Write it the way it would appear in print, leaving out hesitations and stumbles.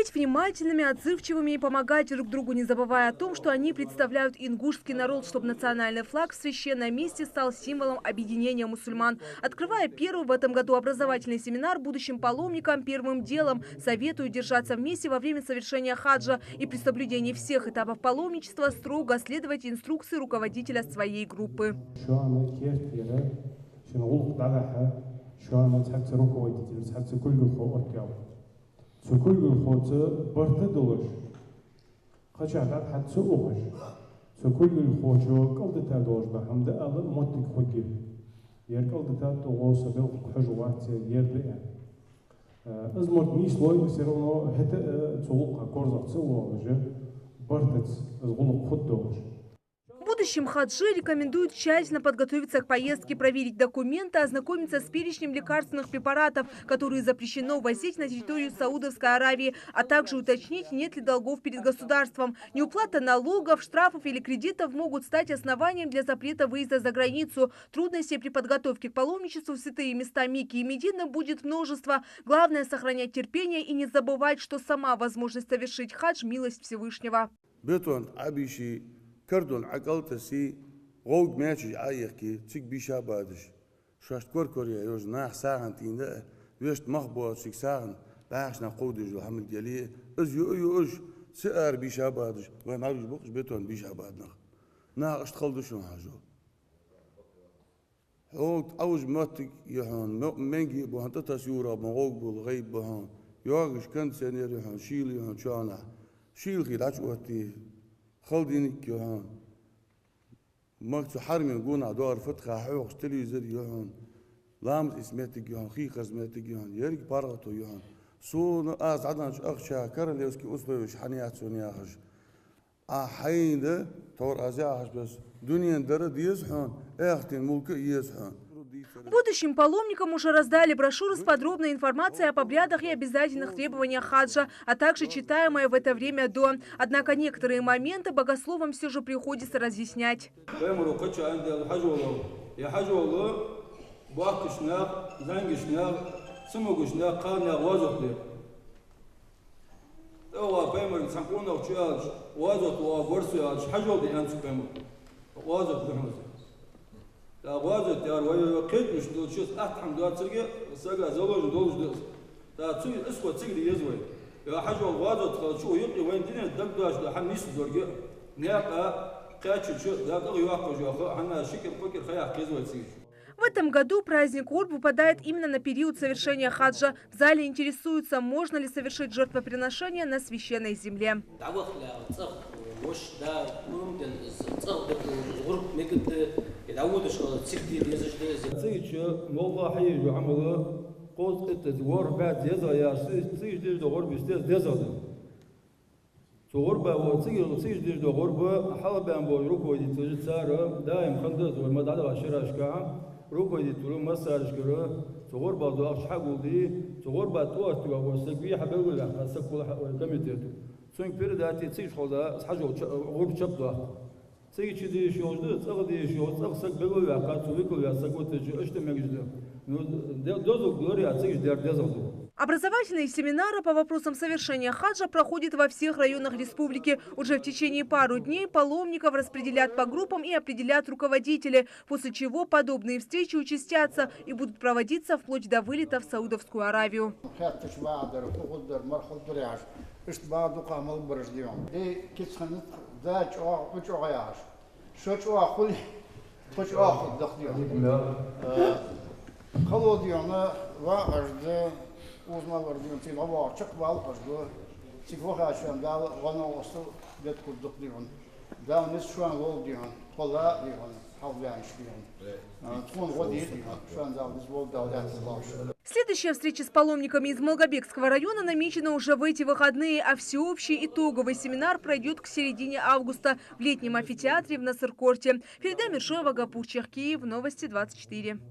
Быть внимательными, отзывчивыми и помогать друг другу, не забывая о том, что они представляют ингушский народ, чтобы национальный флаг в священном месте стал символом объединения мусульман. Открывая первый в этом году образовательный семинар будущим паломникам, первым делом советую держаться вместе во время совершения хаджа и при соблюдении всех этапов паломничества строго следовать инструкции руководителя своей группы. Сукульгул хоцу бартадулуш. Хачатат хатсу угаш. Сукульгул хочу калдата дожба хамда алы мотик ходи. Ер калдата тогоса бел хажуат ерде. Азмот ни слой все равно это цулука корзавцы угаже. Бартац азгулук ходдош. Будущим хаджи рекомендуют тщательно подготовиться к поездке, проверить документы, ознакомиться с перечнем лекарственных препаратов, которые запрещено возить на территорию Саудовской Аравии, а также уточнить, нет ли долгов перед государством. Неуплата налогов, штрафов или кредитов могут стать основанием для запрета выезда за границу. Трудностей при подготовке к паломничеству в святые места Мекки и Медины будет множество. Главное – сохранять терпение и не забывать, что сама возможность совершить хадж – милость Всевышнего. كردون عقلتسي غوج ماشي عايقي تيك بيشا بادش شاشت كوركوريا يوز ناح ساعن تين ويشت مخبوط سيك ساعن باش نقودج الحمد جليه از يو سئر بيشا بادش وين عارج بوقش بيتون بيشا بادنا نا اشتغل شو حاجه هو اوج ماتك يهون منجي بو انت تسيورا بغوج بالغيب بهون يوغش كنت سنير يهون شيل يهون شانا شيل خيلاش وقتي خلدينك يهون ماكتو حرمي نقونا دور فتخة حوق تلفزيون يهون لامت اسمتك يهون خيخ اسمتك يهون يرك بارغتو يهون سو از عدنا اخشا كرليوسكي اسبوعش حنيات سونياخش حين ده تور ازياخش بس دنيا درد يزحون اختين ملك يزحون. Будущим паломникам уже раздали брошюры с подробной информацией об обрядах и обязательных требованиях хаджа, а также читаемое в это время до. Однако некоторые моменты богословам все же приходится разъяснять. غازت يا وقيت مش دول شو أحكم دوات سرقة سرقة زوج دولج دوس تا تسوي أسود سرقة يزوي يا حاجة غازت شو يقي وين دنيا دقداش ده حن نيس درجة نياقة قاتش شو ده قوي واقع جو حنا شكل فكر خيال كيزوي سيج. В этом году праздник Урб выпадает именно на период совершения хаджа. В зале интересуются, можно ли совершить жертвоприношение на священной земле. روكو يدخلوا مسارج كرو صغور بعض أخش حقول دي صغور بعض توقف وسقي حبوا ولا سقوا كميتة سوين بيرداتي تيجي خلاص حاجة غرب شبطة تيجي كذي شو ده تأخذ شو تأخذ بقول ولا كاتو بقول ولا سقوا تيجي إيش تمجد دوزو غوري تيجي دير دزازو. Образовательные семинары по вопросам совершения хаджа проходят во всех районах республики. Уже в течение пару дней паломников распределят по группам и определят руководители, после чего подобные встречи участятся и будут проводиться вплоть до вылета в Саудовскую Аравию. Uzmanlar diyor ki hava açık bal açtı. Sigorta şu anda bana olsa det kurduk diyor. Davnis şu an ol diyor. Kolla diyor. Havlamış diyor. Tun o değil diyor. Şu anda biz vol davlat. Следующая встреча с паломниками из Малгобекского района намечена уже в эти выходные, а всеобщий итоговый семинар пройдет к середине августа в летнем амфитеатре в Насыркорте. Ферида Миршоева, Гапур Черкиев, Новости 24.